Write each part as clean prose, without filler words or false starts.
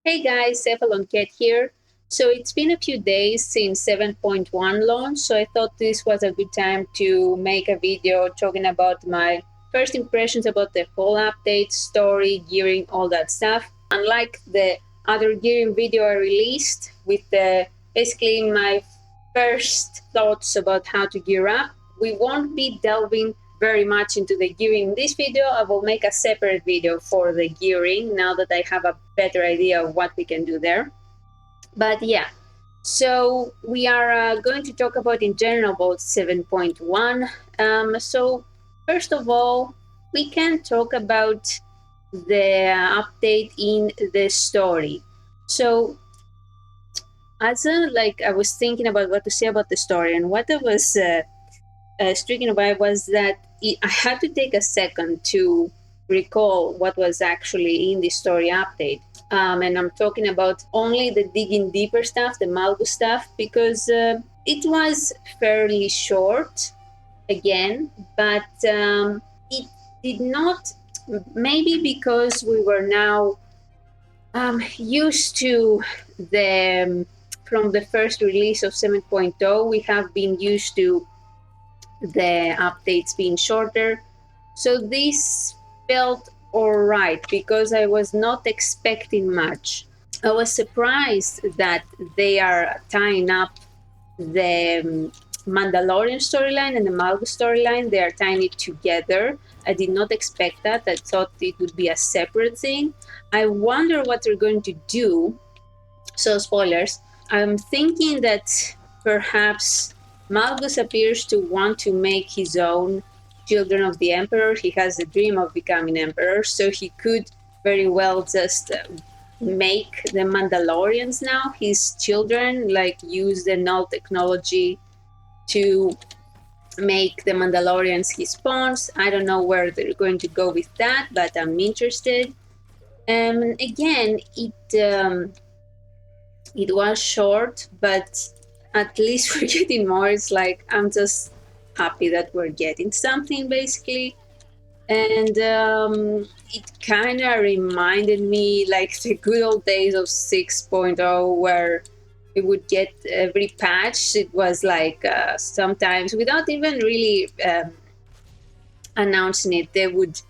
Hey guys, CephalonKet here. So it's been a few days since 7.1 launch, so I thought this was a good time to make a video talking about my first impressions about the whole update, story, gearing, all that stuff. Unlike the other gearing video I released with basically my first thoughts about how to gear up, we won't be delving very much into the gearing in this video. I will make a separate video for the gearing now that I have a better idea of what we can do there. But yeah, so we are going to talk about in general about 7.1. So first of all, we can talk about the update in the story. So as like I was thinking about what to say about the story, and what I was stricken by was that I had to take a second to recall what was actually in the story update. And I'm talking about only the digging deeper stuff, the Malgus stuff, because it was fairly short again, but it did not, maybe because we were now used to the, from the first release of 7.0, we have been used to the updates being shorter. So this felt alright because I was not expecting much. I was surprised that they are tying up the Mandalorian storyline and the Malgus storyline. They are tying it together. I did not expect that. I thought it would be a separate thing. I wonder what they're going to do. So, spoilers. I'm thinking that perhaps Malgus appears to want to make his own children of the Emperor. He has a dream of becoming Emperor, so he could very well just make the Mandalorians now his children, like use the null technology to make the Mandalorians his pawns. I don't know where they're going to go with that, but I'm interested. Again, it was short, but at least we're getting more. It's like I'm just happy that we're getting something, basically. And it kind of reminded me like the good old days of 6.0, where we would get every patch. It was like sometimes without even really announcing it, they would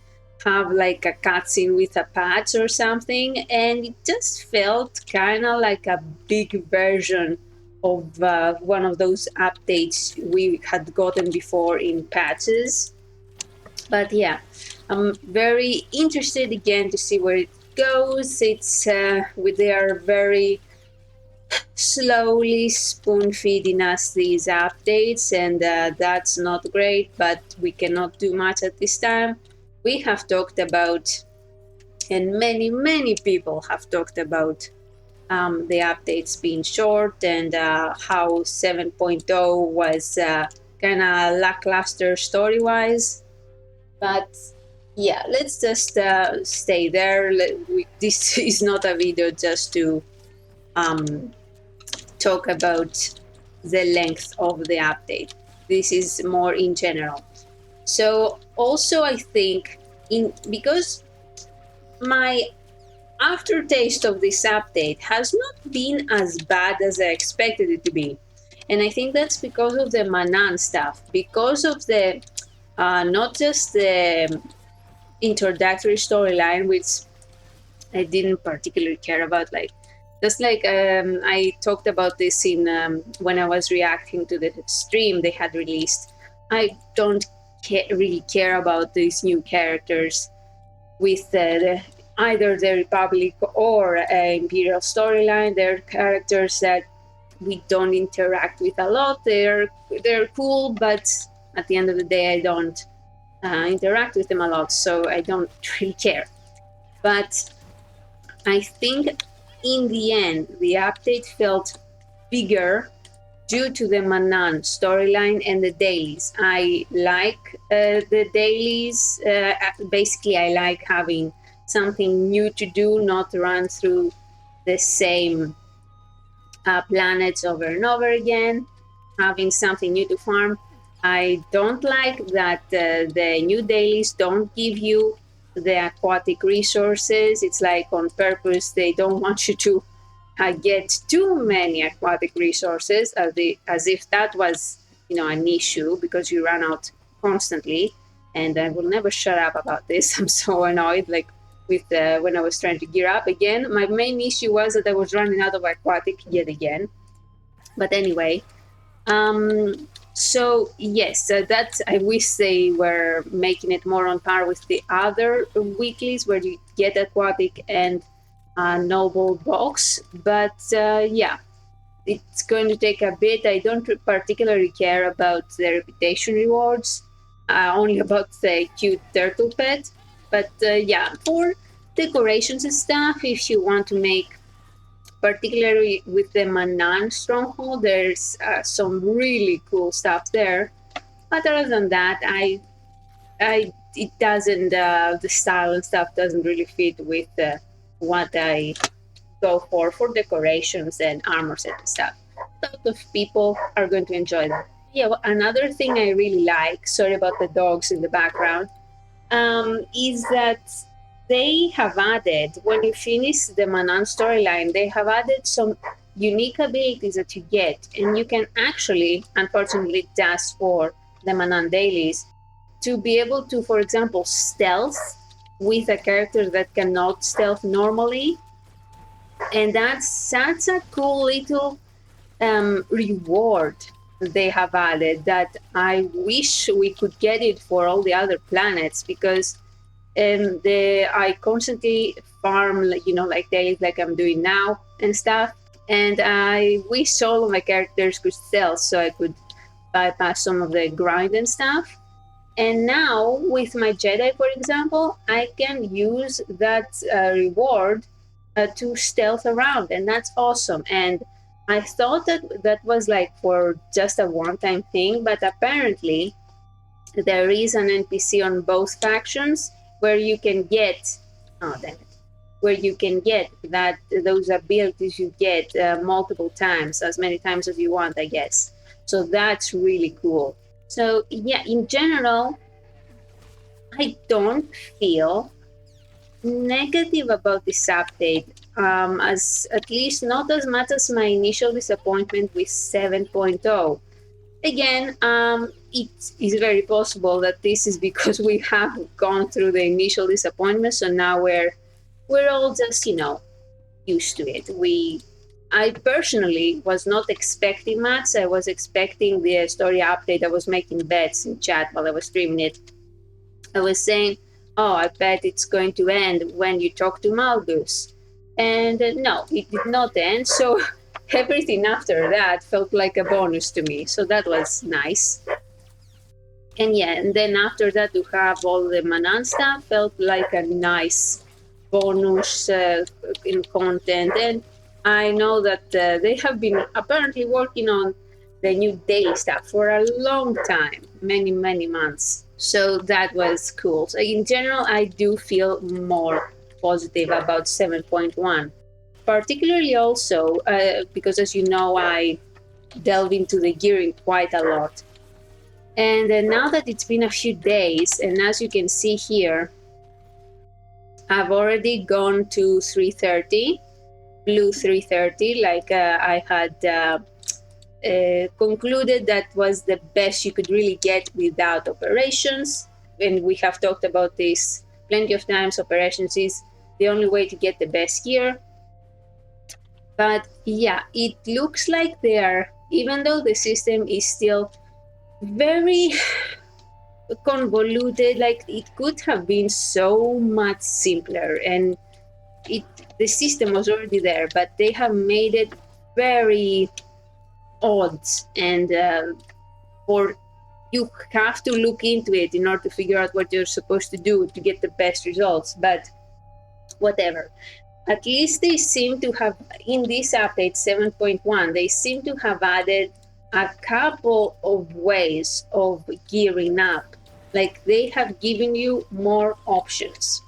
have like a cutscene with a patch or something, and it just felt kind of like a big version of one of those updates we had gotten before in patches. But yeah, I'm very interested again to see where it goes. It's they are very slowly spoon feeding us these updates, and that's not great, but we cannot do much at this time. We have talked about, and many people have talked about the updates being short, and how 7.0 was kind of lackluster story wise. But yeah, let's just stay there. This is not a video just to talk about the length of the update. This is more in general. So also I think because my aftertaste of this update has not been as bad as I expected it to be. And I think that's because of the Manan stuff, because of the not just the introductory storyline, which I didn't particularly care about. Like, just like I talked about this in when I was reacting to the stream they had released. I don't really care about these new characters with either the Republic or Imperial storyline. They're characters that we don't interact with a lot. They're cool, but at the end of the day, I don't interact with them a lot, so I don't really care. But I think in the end, the update felt bigger due to the Manan storyline and the dailies. I like the dailies. Basically, I like having something new to do, not run through the same planets over and over again, having something new to farm. I don't like that the new dailies don't give you the aquatic resources. It's like on purpose, they don't want you to get too many aquatic resources, as if that was, an issue, because you run out constantly. And I will never shut up about this. I'm so annoyed. Like with when I was trying to gear up again, my main issue was that I was running out of aquatic yet again. But anyway, so yes, that I wish they were making it more on par with the other weeklies where you get aquatic and noble box. But yeah, it's going to take a bit. I don't particularly care about the reputation rewards, only about the cute turtle pet. But yeah, for decorations and stuff, if you want to make, particularly with the Manan stronghold, there's some really cool stuff there. But other than that, it doesn't, the style and stuff doesn't really fit with what I go for decorations and armor set and stuff. A lot of people are going to enjoy that. Yeah, well, another thing I really like, sorry about the dogs in the background, is that they have added, when you finish the Manan storyline, they have added some unique abilities that you get. And you can actually, unfortunately, just for the Manan dailies, to be able to, for example, stealth with a character that cannot stealth normally. And that's a cool little reward they have added that I wish we could get it for all the other planets, because I constantly farm, like dailies like I'm doing now and stuff. And I wish all of my characters could stealth so I could bypass some of the grind and stuff. And now with my Jedi, for example, I can use that reward to stealth around, and that's awesome. And I thought that was like for just a one-time thing, but apparently there is an NPC on both factions where you can get, oh damn it, where you can get those abilities you get multiple times, as many times as you want, I guess. So that's really cool. So yeah, in general, I don't feel negative about this update. As at least not as much as my initial disappointment with 7.0. Again, it is very possible that this is because we have gone through the initial disappointment, so now we're all just used to it. I personally was not expecting much. I was expecting the story update. I was making bets in chat while I was streaming it. I was saying, oh, I bet it's going to end when you talk to Malgus. And no, it did not end. So everything after that felt like a bonus to me. So that was nice. And yeah, and then after that, to have all the Manan stuff felt like a nice bonus in content. And I know that they have been apparently working on the new daily stuff for a long time, many, many months. So that was cool. So in general, I do feel more positive about 7.1. Particularly also because, as you know, I delve into the gearing quite a lot. And now that it's been a few days, and as you can see here, I've already gone to 330, blue 330, like I had concluded that was the best you could really get without operations. And we have talked about this plenty of times. Operations is the only way to get the best gear. But yeah, it looks like they are, even though the system is still very convoluted, like it could have been so much simpler, and the system was already there, but they have made it very odd, and for you have to look into it in order to figure out what you're supposed to do to get the best results. But whatever, at least they seem to have, in this update 7.1, they seem to have added a couple of ways of gearing up. Like they have given you more options.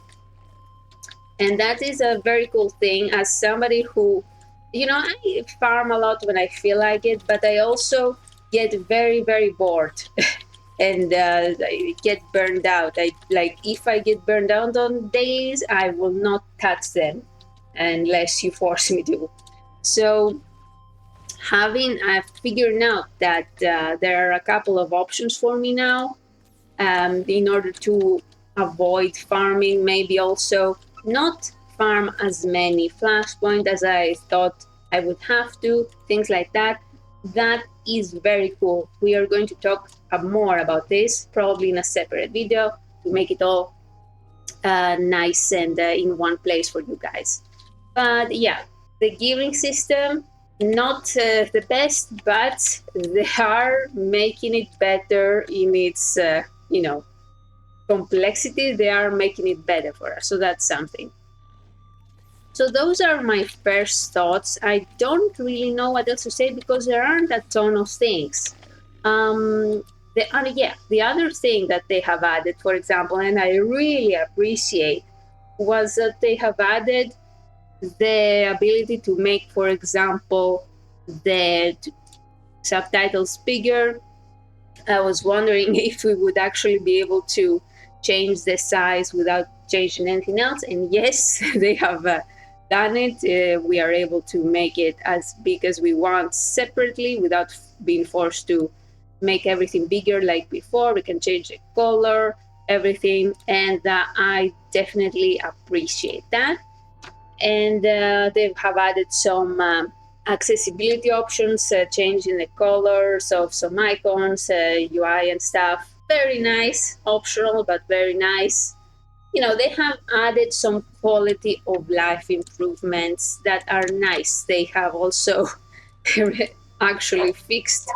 And that is a very cool thing. As somebody who, I farm a lot when I feel like it, but I also get very, very bored. and I get burned out. If I get burned out on days, I will not touch them unless you force me to. So I've figured out that there are a couple of options for me now, in order to avoid farming, maybe also not farm as many flashpoint as I thought I would have to, things like that. That is very cool. We are going to talk more about this probably in a separate video to make it all nice and in one place for you guys. But yeah, the gearing system, not the best, but they are making it better in its, complexity. They are making it better for us. So that's something. So those are my first thoughts. I don't really know what else to say because there aren't a ton of things. The other thing that they have added, for example, and I really appreciate, was that they have added the ability to make, for example, the subtitles bigger. I was wondering if we would actually be able to change the size without changing anything else. And yes, they have done it. We are able to make it as big as we want separately without being forced to make everything bigger like before. We can change the color, everything. And I definitely appreciate that. And they have added some accessibility options, changing the colors of some icons, UI and stuff. Very nice, optional, but very nice. They have added some quality of life improvements that are nice. They have also actually fixed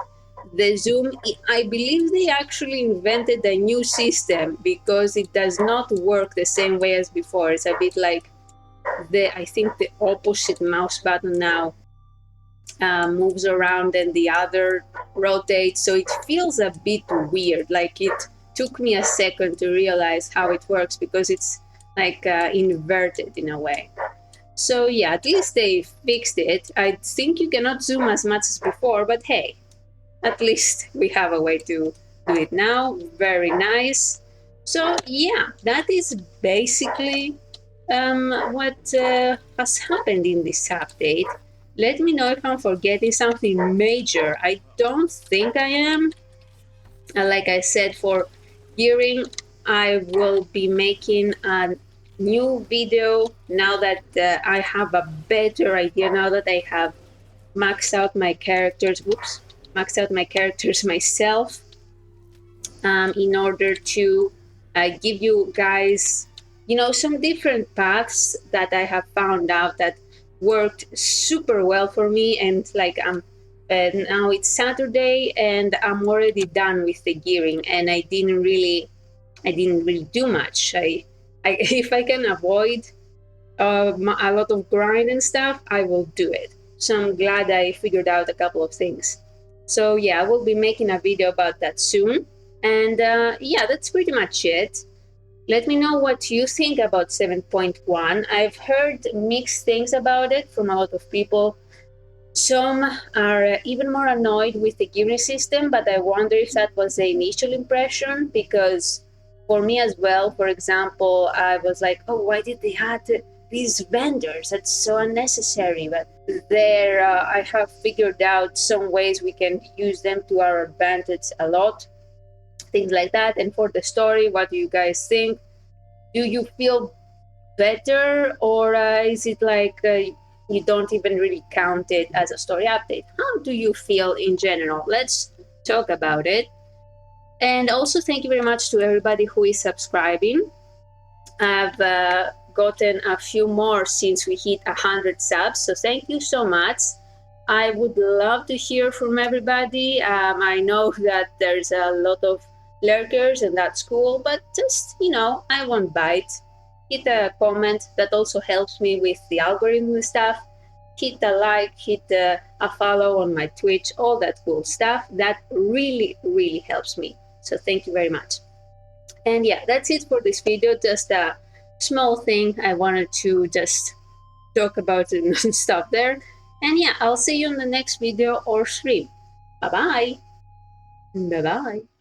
the zoom. I believe they actually invented a new system because it does not work the same way as before. It's a bit like I think the opposite mouse button now moves around and the other rotates, so it feels a bit weird. Like, it took me a second to realize how it works because it's like inverted in a way. So yeah, at least they fixed it. I think you cannot zoom as much as before, but hey, at least we have a way to do it now. Very nice. So yeah, that is basically what has happened in this update. Let me know if I'm forgetting something major. I don't think I am. Like I said, for gearing, I will be making a new video now that I have a better idea, now that I have maxed out my characters. Maxed out my characters myself, in order to give you guys, some different paths that I have found out that worked super well for me. And like, now it's Saturday and I'm already done with the gearing, and I didn't really do much. If I can avoid a lot of grind and stuff, I will do it. So I'm glad I figured out a couple of things. So yeah, I will be making a video about that soon. And yeah, that's pretty much it. Let me know what you think about 7.1. I've heard mixed things about it from a lot of people. Some are even more annoyed with the gearing system, but I wonder if that was the initial impression, because for me as well, for example, I was like, oh, why did they add these vendors? That's so unnecessary. But there, I have figured out some ways we can use them to our advantage a lot. Things like that. And for the story, what do you guys think? Do you feel better, or is it like you don't even really count it as a story update? How do you feel in general? Let's talk about it. And also, thank you very much to everybody who is subscribing. I've gotten a few more since we hit 100 subs, so thank you so much. I would love to hear from everybody. I know that there's a lot of lurkers, and that's cool, but just, I won't bite. Hit a comment. That also helps me with the algorithm and stuff. Hit a like, hit a follow on my Twitch, all that cool stuff. That really, really helps me. So thank you very much. And yeah, that's it for this video. Just a small thing I wanted to just talk about and stuff there. And yeah, I'll see you in the next video or stream. Bye-bye. Bye-bye.